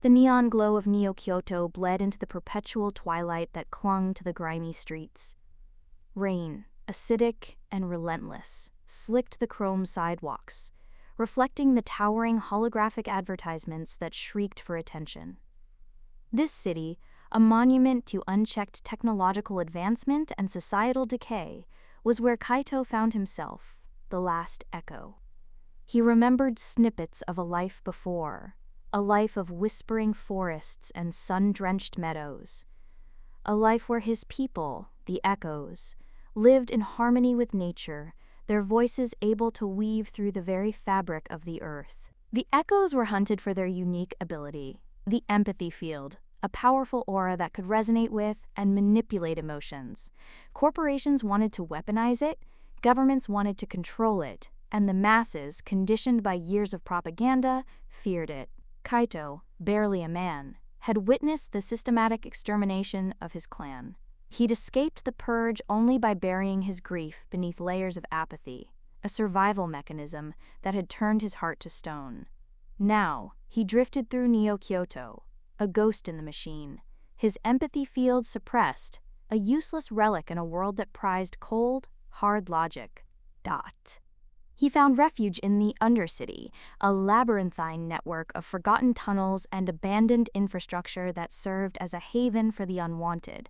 The neon glow of Neo-Kyoto bled into the perpetual twilight that clung to the grimy streets. Rain, acidic and relentless, slicked the chrome sidewalks, reflecting the towering holographic advertisements that shrieked for attention. This city, a monument to unchecked technological advancement and societal decay, was where Kaito found himself, the last echo. He remembered snippets of a life before, a life of whispering forests and sun-drenched meadows, a life where his people, the echoes, lived in harmony with nature, their voices able to weave through the very fabric of the earth. The echoes were hunted for their unique ability, the empathy field, a powerful aura that could resonate with and manipulate emotions. Corporations wanted to weaponize it, governments wanted to control it, and the masses, conditioned by years of propaganda, feared it. Kaito, barely a man, had witnessed the systematic extermination of his clan. He'd escaped the purge only by burying his grief beneath layers of apathy, a survival mechanism that had turned his heart to stone. Now, he drifted through Neo-Kyoto, a ghost in the machine, his empathy field suppressed, a useless relic in a world that prized cold, hard logic. He found refuge in the Undercity, a labyrinthine network of forgotten tunnels and abandoned infrastructure that served as a haven for the unwanted,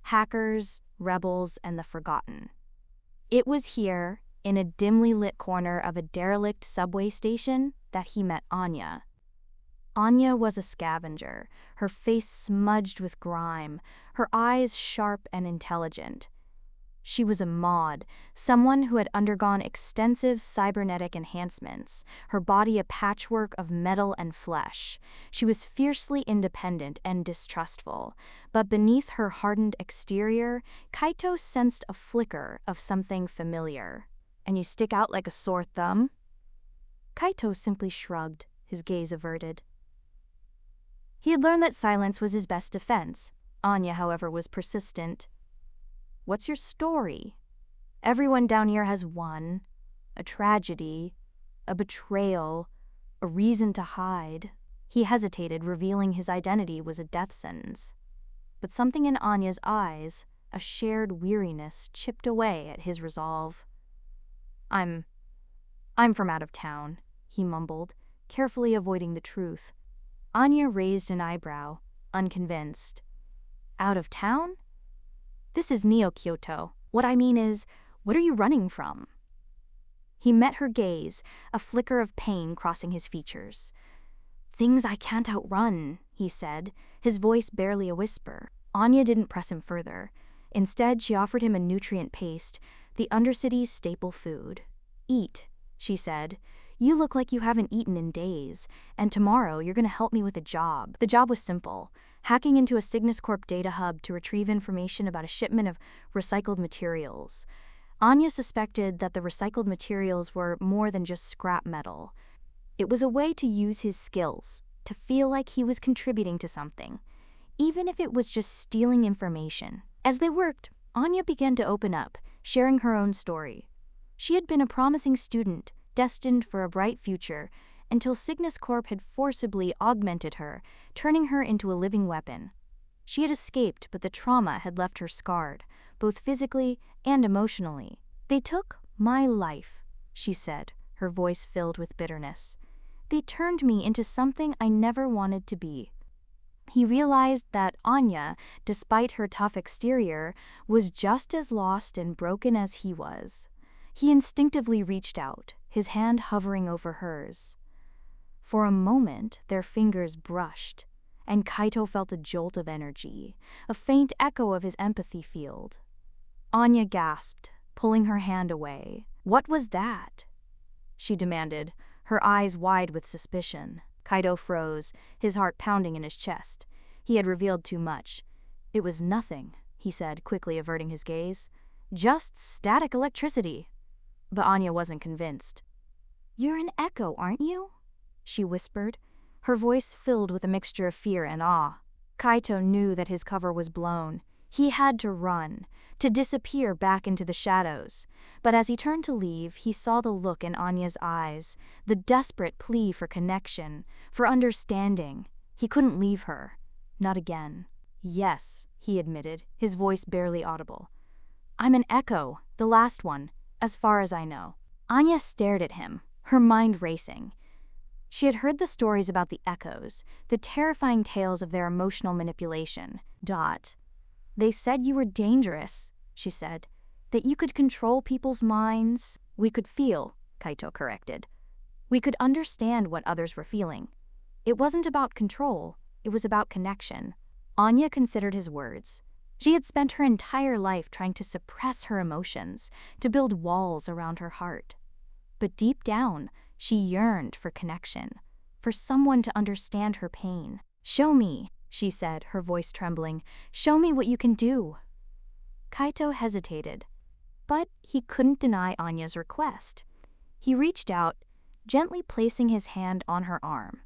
hackers, rebels, and the forgotten. It was here, in a dimly lit corner of a derelict subway station, that he met Anya. Anya was a scavenger, her face smudged with grime, her eyes sharp and intelligent. She was a mod, someone who had undergone extensive cybernetic enhancements, her body a patchwork of metal and flesh. She was fiercely independent and distrustful, but beneath her hardened exterior, Kaito sensed a flicker of something familiar. "And you stick out like a sore thumb?" Kaito simply shrugged, his gaze averted. He had learned that silence was his best defense. Anya, however, was persistent. "What's your story? Everyone down here has one. A tragedy, a betrayal, a reason to hide." He hesitated, revealing his identity was a death sentence. But something in Anya's eyes, a shared weariness, chipped away at his resolve. I'm from out of town," he mumbled, carefully avoiding the truth. Anya raised an eyebrow, unconvinced. "Out of town? This is Neo-Kyoto. What I mean is, what are you running from?" He met her gaze, a flicker of pain crossing his features. "Things I can't outrun," he said, his voice barely a whisper. Anya didn't press him further. Instead, she offered him a nutrient paste, the Undercity's staple food. "Eat," she said. "You look like you haven't eaten in days, and tomorrow you're going to help me with a job." The job was simple: hacking into a Cygnus Corp data hub to retrieve information about a shipment of recycled materials. Anya suspected that the recycled materials were more than just scrap metal. It was a way to use his skills, to feel like he was contributing to something, even if it was just stealing information. As they worked, Anya began to open up, sharing her own story. She had been a promising student, destined for a bright future, until Cygnus Corp had forcibly augmented her, turning her into a living weapon. She had escaped, but the trauma had left her scarred, both physically and emotionally. "They took my life," she said, her voice filled with bitterness. "They turned me into something I never wanted to be." He realized that Anya, despite her tough exterior, was just as lost and broken as he was. He instinctively reached out, his hand hovering over hers. For a moment, their fingers brushed, and Kaito felt a jolt of energy, a faint echo of his empathy field. Anya gasped, pulling her hand away. "What was that?" she demanded, her eyes wide with suspicion. Kaito froze, his heart pounding in his chest. He had revealed too much. "It was nothing," he said, quickly averting his gaze. "Just static electricity." But Anya wasn't convinced. "You're an echo, aren't you?" she whispered, her voice filled with a mixture of fear and awe. Kaito knew that his cover was blown. He had to run, to disappear back into the shadows. But as he turned to leave, he saw the look in Anya's eyes, the desperate plea for connection, for understanding. He couldn't leave her. Not again. Yes, he admitted, his voice barely audible. I'm an echo, the last one, as far as I know. Anya stared at him, her mind racing. She had heard the stories about the echoes, the terrifying tales of their emotional manipulation. They said you were dangerous, she said, that you could control people's minds. We could feel, Kaito corrected. We could understand what others were feeling. It wasn't about control, it was about connection. Anya considered his words. She had spent her entire life trying to suppress her emotions, to build walls around her heart. But deep down, she yearned for connection, for someone to understand her pain. Show me, she said, her voice trembling. Show me what you can do. Kaito hesitated, but he couldn't deny Anya's request. He reached out, gently placing his hand on her arm.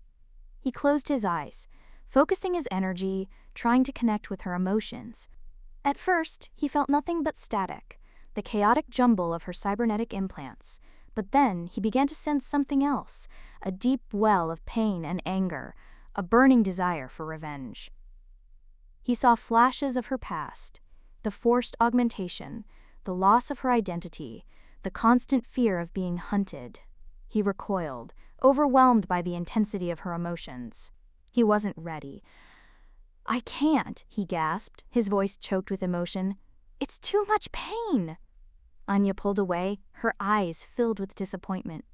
He closed his eyes, focusing his energy, trying to connect with her emotions. At first, he felt nothing but static, the chaotic jumble of her cybernetic implants. But then he began to sense something else, a deep well of pain and anger, a burning desire for revenge. He saw flashes of her past, the forced augmentation, the loss of her identity, the constant fear of being hunted. He recoiled, overwhelmed by the intensity of her emotions. He wasn't ready. I can't, he gasped, his voice choked with emotion. It's too much pain. Anya pulled away, her eyes filled with disappointment.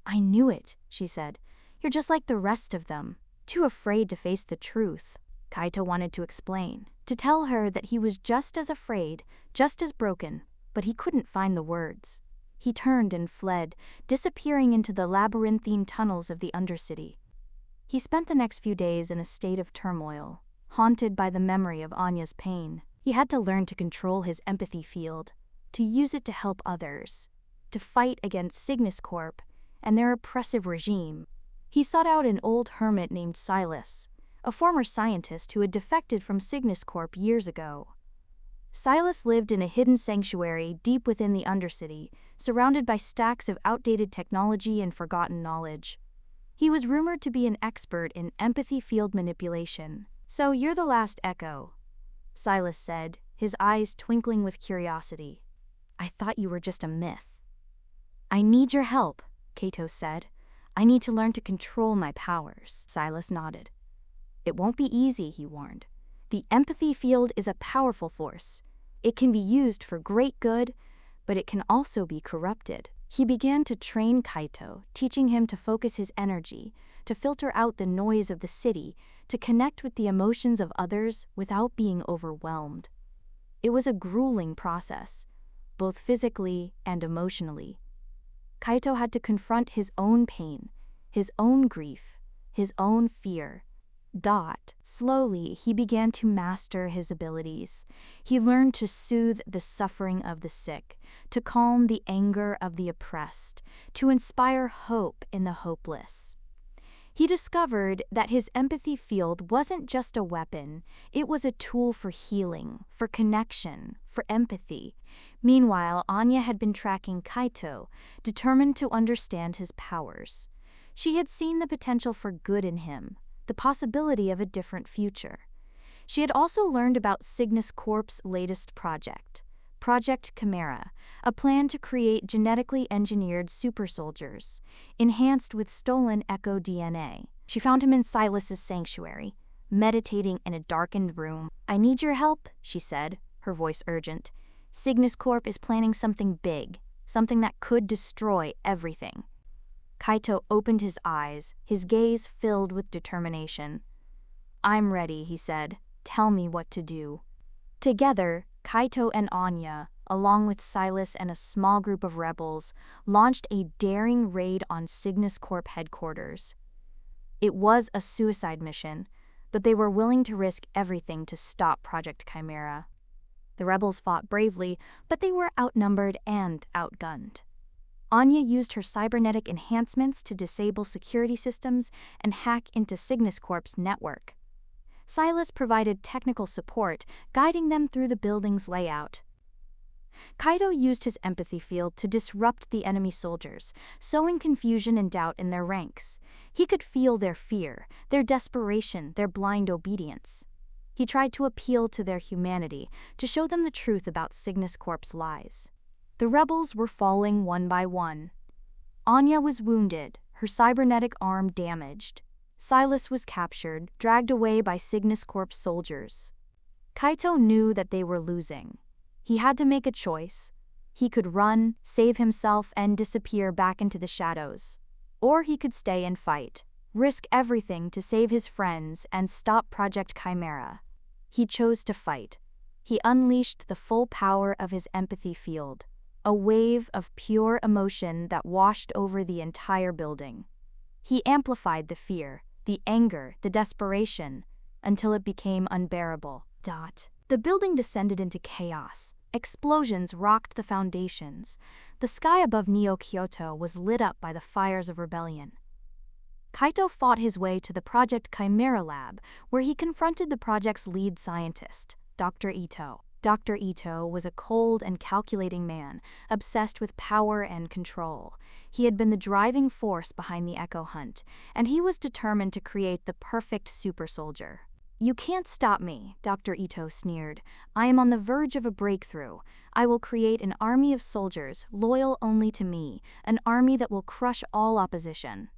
I knew it, she said. You're just like the rest of them, too afraid to face the truth. Kaito wanted to explain, to tell her that he was just as afraid, just as broken, but he couldn't find the words. He turned and fled, disappearing into the labyrinthine tunnels of the Undercity. He spent the next few days in a state of turmoil, haunted by the memory of Anya's pain. He had to learn to control his empathy field, to use it to help others, to fight against Cygnus Corp and their oppressive regime. He sought out an old hermit named Silas, a former scientist who had defected from Cygnus Corp years ago. Silas lived in a hidden sanctuary deep within the Undercity, surrounded by stacks of outdated technology and forgotten knowledge. He was rumored to be an expert in empathy field manipulation. So you're the last echo, Silas said, his eyes twinkling with curiosity. I thought you were just a myth. I need your help, Kaito said. I need to learn to control my powers. Silas nodded. It won't be easy, he warned. The empathy field is a powerful force. It can be used for great good, but it can also be corrupted. He began to train Kaito, teaching him to focus his energy, to filter out the noise of the city, to connect with the emotions of others without being overwhelmed. It was a grueling process, both physically and emotionally. Kaito had to confront his own pain, his own grief, his own fear. Slowly, he began to master his abilities. He learned to soothe the suffering of the sick, to calm the anger of the oppressed, to inspire hope in the hopeless. He discovered that his empathy field wasn't just a weapon, it was a tool for healing, for connection, for empathy. Meanwhile, Anya had been tracking Kaito, determined to understand his powers. She had seen the potential for good in him, the possibility of a different future. She had also learned about Cygnus Corp's latest project, Project Chimera, a plan to create genetically engineered super soldiers, enhanced with stolen echo DNA. She found him in Silas's sanctuary, meditating in a darkened room. I need your help, she said, her voice urgent. Cygnus Corp is planning something big, something that could destroy everything. Kaito opened his eyes, his gaze filled with determination. I'm ready, he said. Tell me what to do. Together, Kaito and Anya, along with Silas and a small group of rebels, launched a daring raid on Cygnus Corp headquarters. It was a suicide mission, but they were willing to risk everything to stop Project Chimera. The rebels fought bravely, but they were outnumbered and outgunned. Anya used her cybernetic enhancements to disable security systems and hack into Cygnus Corp's network. Silas provided technical support, guiding them through the building's layout. Kaito used his empathy field to disrupt the enemy soldiers, sowing confusion and doubt in their ranks. He could feel their fear, their desperation, their blind obedience. He tried to appeal to their humanity, to show them the truth about Cygnus Corp's lies. The rebels were falling one by one. Anya was wounded, her cybernetic arm damaged. Silas was captured, dragged away by Cygnus Corp's soldiers. Kaito knew that they were losing. He had to make a choice. He could run, save himself, and disappear back into the shadows. Or he could stay and fight, risk everything to save his friends and stop Project Chimera. He chose to fight. He unleashed the full power of his empathy field, a wave of pure emotion that washed over the entire building. He amplified the fear, the anger, the desperation, until it became unbearable. The building descended into chaos. Explosions rocked the foundations. The sky above Neo-Kyoto was lit up by the fires of rebellion. Kaito fought his way to the Project Chimera lab, where he confronted the project's lead scientist, Dr. Ito. Dr. Ito was a cold and calculating man, obsessed with power and control. He had been the driving force behind the Echo Hunt, and he was determined to create the perfect super soldier. "You can't stop me," Dr. Ito sneered. "I am on the verge of a breakthrough. I will create an army of soldiers loyal only to me, an army that will crush all opposition."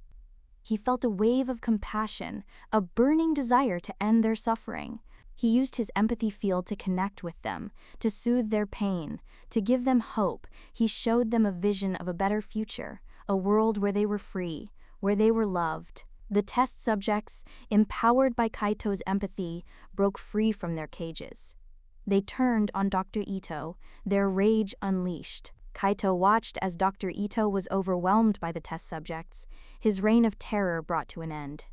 He felt a wave of compassion, a burning desire to end their suffering. He used his empathy field to connect with them, to soothe their pain, to give them hope. He showed them a vision of a better future, a world where they were free, where they were loved. The test subjects, empowered by Kaito's empathy, broke free from their cages. They turned on Dr. Ito, their rage unleashed. Kaito watched as Dr. Ito was overwhelmed by the test subjects, his reign of terror brought to an end.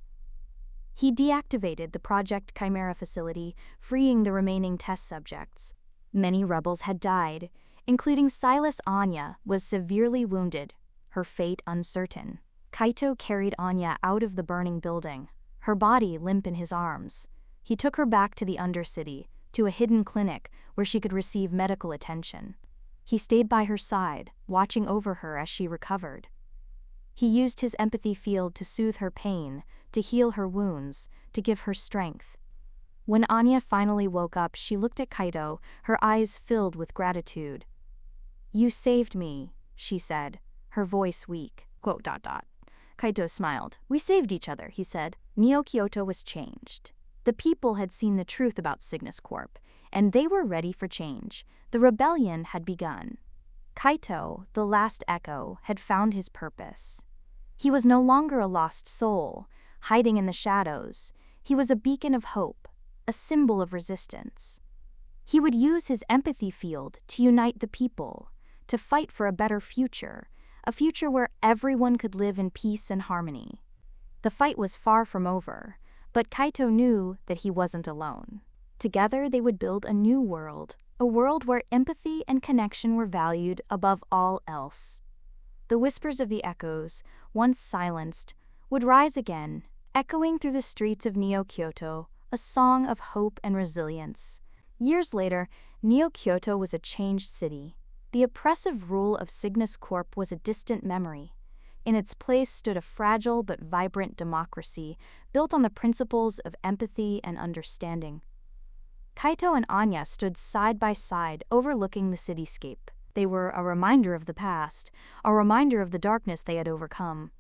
He deactivated the Project Chimera facility, freeing the remaining test subjects. Many rebels had died, including Silas. Anya was severely wounded, her fate uncertain. Kaito carried Anya out of the burning building, her body limp in his arms. He took her back to the Undercity, to a hidden clinic where she could receive medical attention. He stayed by her side, watching over her as she recovered. He used his empathy field to soothe her pain, to heal her wounds, to give her strength. When Anya finally woke up, she looked at Kaito, her eyes filled with gratitude. "You saved me," she said, her voice weak. ... Kaito smiled. "We saved each other," he said. Neo-Kyoto was changed. The people had seen the truth about Cygnus Corp, and they were ready for change. The rebellion had begun. Kaito, the last Echo, had found his purpose. He was no longer a lost soul, hiding in the shadows. He was a beacon of hope, a symbol of resistance. He would use his empathy field to unite the people, to fight for a better future, a future where everyone could live in peace and harmony. The fight was far from over, but Kaito knew that he wasn't alone. Together they would build a new world, a world where empathy and connection were valued above all else. The whispers of the echoes, once silenced, would rise again, echoing through the streets of Neo-Kyoto, a song of hope and resilience. Years later, Neo-Kyoto was a changed city. The oppressive rule of Cygnus Corp was a distant memory. In its place stood a fragile but vibrant democracy, built on the principles of empathy and understanding. Kaito and Anya stood side by side, overlooking the cityscape. They were a reminder of the past, a reminder of the darkness they had overcome.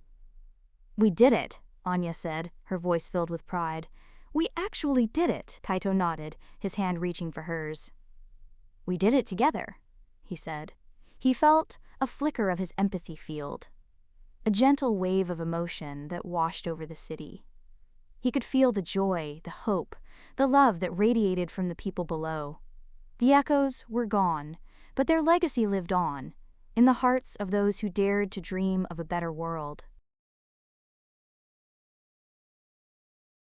"We did it," Anya said, her voice filled with pride. "We actually did it," Kaito nodded, his hand reaching for hers. "We did it together," he said. He felt a flicker of his empathy field, a gentle wave of emotion that washed over the city. He could feel the joy, the hope, the love that radiated from the people below. The echoes were gone, but their legacy lived on, in the hearts of those who dared to dream of a better world.